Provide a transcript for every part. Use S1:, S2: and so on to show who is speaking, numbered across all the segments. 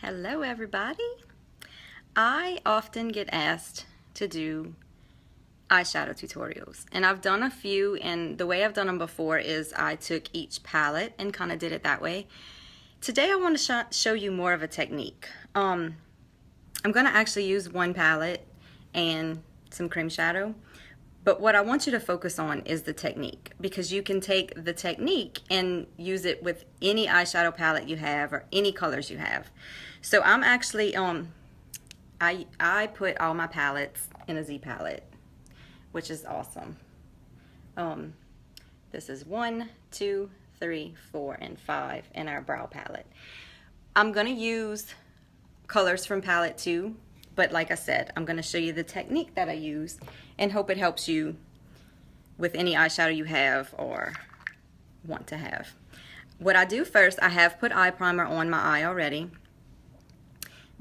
S1: Hello everybody. I often get asked to do eyeshadow tutorials, and I've done a few, and the way I've done them before is I took each palette and kind of did it that way. Today I want to show you more of a technique. I'm going to actually use one palette and some cream shadow, but what I want you to focus on is the technique, because you can take the technique and use it with any eyeshadow palette you have or any colors you have. So I'm actually, I put all my palettes in a Z palette, which is awesome. This is 1, 2, 3, 4, and 5 in our brow palette. I'm going to use colors from palette 2, but like I said, I'm going to show you the technique that I use and hope it helps you with any eyeshadow you have or want to have. What I do first, I have put eye primer on my eye already.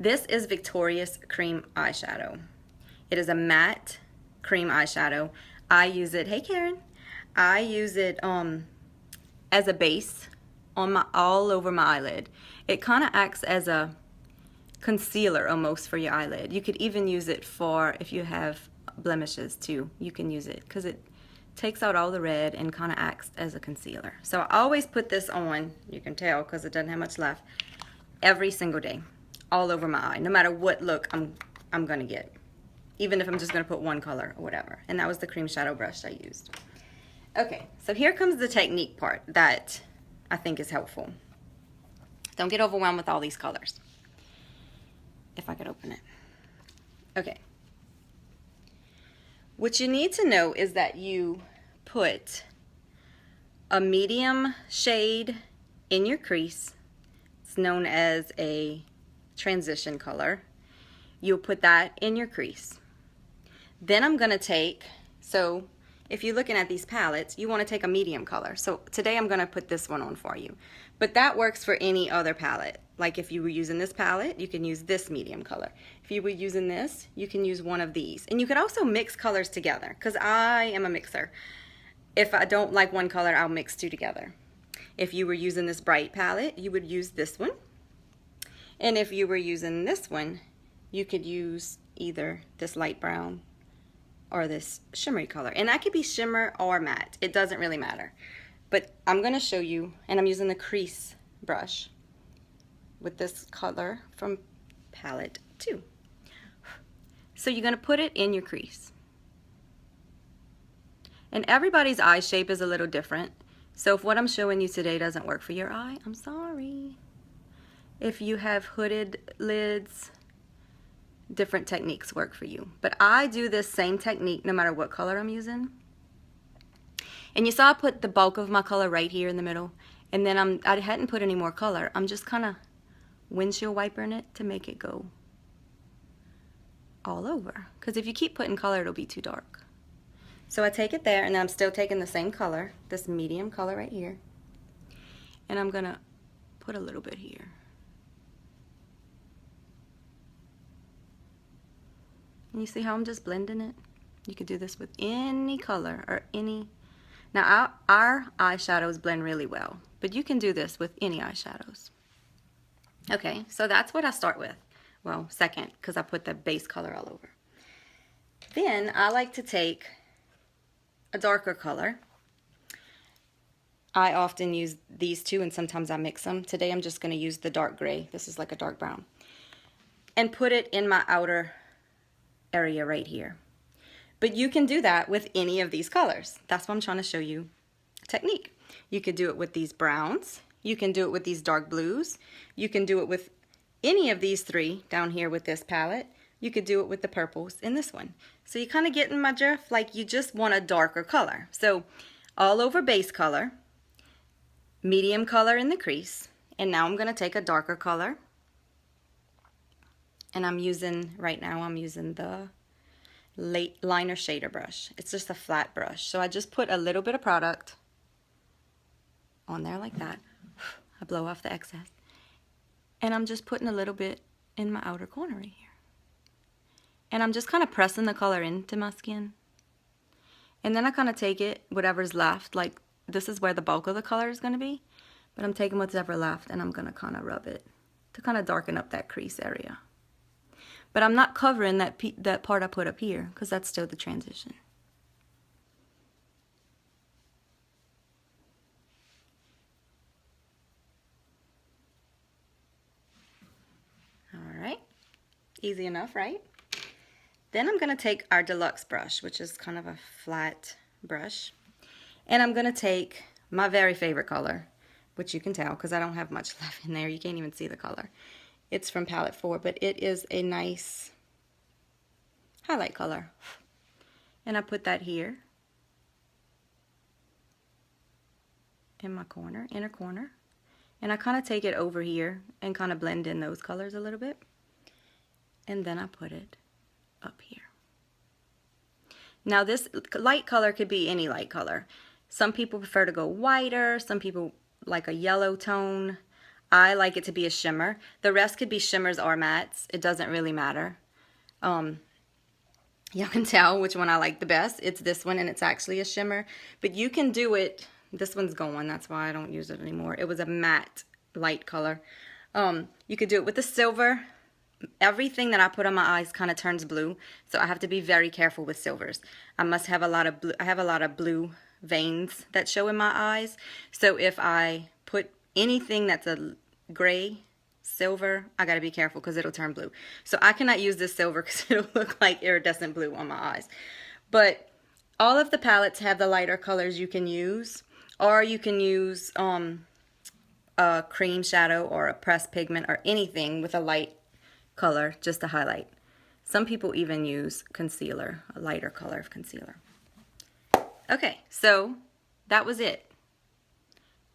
S1: This is Victorious Cream Eyeshadow. It is a matte cream eyeshadow. I use it, hey Karen, I use it as a base on all over my eyelid. It kind of acts as a concealer almost for your eyelid. You could even use it for if you have blemishes too. You can use it because it takes out all the red and kind of acts as a concealer. So I always put this on, you can tell because it doesn't have much left, every single day, all over my eye, no matter what look I'm gonna get, even if I'm just gonna put one color or whatever. And that was the cream shadow brush I used. Okay, so here comes the technique part that I think is helpful. Don't get overwhelmed with all these colors. If I could open it. Okay. What you need to know is that you put a medium shade in your crease. It's known as a transition color. You'll put that in your crease. Then I'm going to take, so if you're looking at these palettes, you want to take a medium color. So today I'm going to put this one on for you. But that works for any other palette. Like if you were using this palette, you can use this medium color. If you were using this, you can use one of these. And you could also mix colors together, because I am a mixer. If I don't like one color, I'll mix two together. If you were using this bright palette, you would use this one. And if you were using this one, you could use either this light brown or this shimmery color. And that could be shimmer or matte. It doesn't really matter. But I'm going to show you, and I'm using the crease brush with this color from palette 2. So you're going to put it in your crease. And everybody's eye shape is a little different. So if what I'm showing you today doesn't work for your eye, I'm sorry. If you have hooded lids, different techniques work for you. But I do this same technique no matter what color I'm using. And you saw I put the bulk of my color right here in the middle. And then I hadn't put any more color. I'm just kind of windshield wipering it to make it go all over. Because if you keep putting color, it'll be too dark. So I take it there, and then I'm still taking the same color, this medium color right here. And I'm going to put a little bit here. And you see how I'm just blending it? You could do this with any color or any. Now our eyeshadows blend really well, but you can do this with any eyeshadows. Okay, so that's what I start with. Well, second, because I put the base color all over. Then I like to take a darker color. I often use these two, and sometimes I mix them. Today I'm just going to use the dark gray. This is like a dark brown. And put it in my outer area right here. But you can do that with any of these colors. That's what I'm trying to show you technique. You could do it with these browns. You can do it with these dark blues. You can do it with any of these three down here with this palette. You could do it with the purples in this one. So you kind of get in my drift, like you just want a darker color. So all over base color, medium color in the crease, and now I'm going to take a darker color. And I'm using, right now I'm using the liner shader brush. It's just a flat brush. So I just put a little bit of product on there like that. I blow off the excess. And I'm just putting a little bit in my outer corner right here. And I'm just kind of pressing the color into my skin. And then I kind of take it, whatever's left, like this is where the bulk of the color is going to be. But I'm taking whatever left and I'm going to kind of rub it to kind of darken up that crease area. But I'm not covering that part I put up here because that's still the transition. All right, easy enough, right? Then I'm going to take our deluxe brush, which is kind of a flat brush, and I'm going to take my very favorite color, which you can tell because I don't have much left in there. You can't even see the color. It's from palette 4, but it is a nice highlight color. And I put that here in my corner, inner corner. And I kind of take it over here and kind of blend in those colors a little bit. And then I put it up here. Now this light color could be any light color. Some people prefer to go whiter, some people like a yellow tone. I like it to be a shimmer. The rest could be shimmers or mattes. It doesn't really matter. Y'all can tell which one I like the best. It's this one, and it's actually a shimmer. But you can do it. This one's going. That's why I don't use it anymore. It was a matte light color. You could do it with the silver. Everything that I put on my eyes kind of turns blue, so I have to be very careful with silvers. I must have a lot of blue. I have a lot of blue veins that show in my eyes. So if I put anything that's a gray, silver, I gotta be careful because it'll turn blue. So I cannot use this silver because it'll look like iridescent blue on my eyes. But all of the palettes have the lighter colors you can use, or you can use a cream shadow or a pressed pigment or anything with a light color just to highlight. Some people even use concealer, a lighter color of concealer. Okay, so that was it.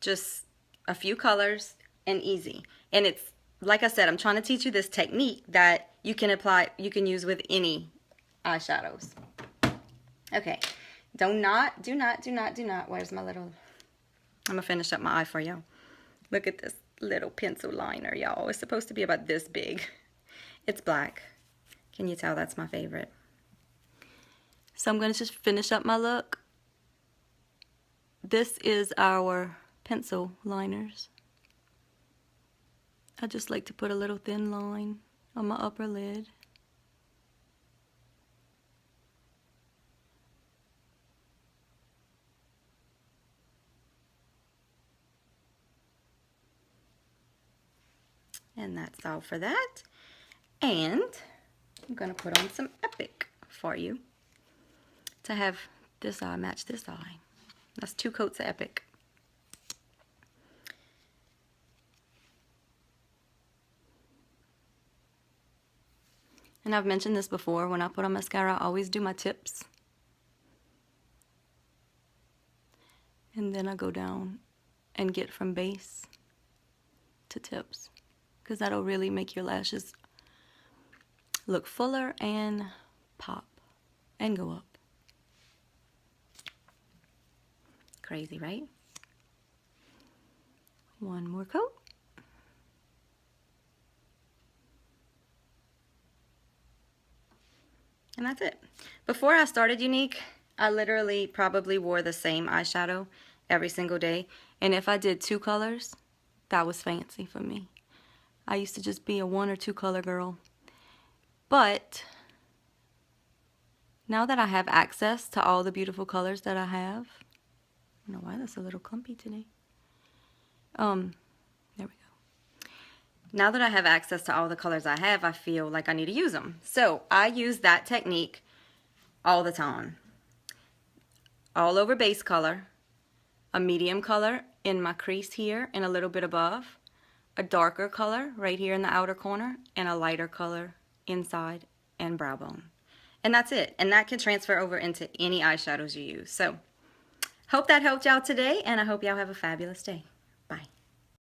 S1: Just a few colors and easy. And it's, like I said, I'm trying to teach you this technique that you can apply, you can use with any eyeshadows. Okay, do not, where's my little, I'm gonna finish up my eye for y'all. Look at this little pencil liner, y'all. It's supposed to be about this big. It's black. Can you tell that's my favorite? So I'm gonna just finish up my look. This is our pencil liners. I just like to put a little thin line on my upper lid. And that's all for that. And I'm gonna put on some Epic for you to have this eye match this eye. That's 2 coats of Epic. And I've mentioned this before, when I put on mascara, I always do my tips. And then I go down and get from base to tips, because that'll really make your lashes look fuller and pop and go up. Crazy, right? One more coat. And that's it. Before I started Unique, I literally probably wore the same eyeshadow every single day. And if I did 2 colors, that was fancy for me. I used to just be a 1 or 2 color girl. But now that I have access to all the beautiful colors that I have, I don't know why that's a little clumpy today. There we go. Now that I have access to all the colors I have, I feel like I need to use them. So I use that technique all the time. All over base color, a medium color in my crease here and a little bit above, a darker color right here in the outer corner, and a lighter color inside and brow bone. And that's it. And that can transfer over into any eyeshadows you use. So hope that helped y'all today, and I hope y'all have a fabulous day.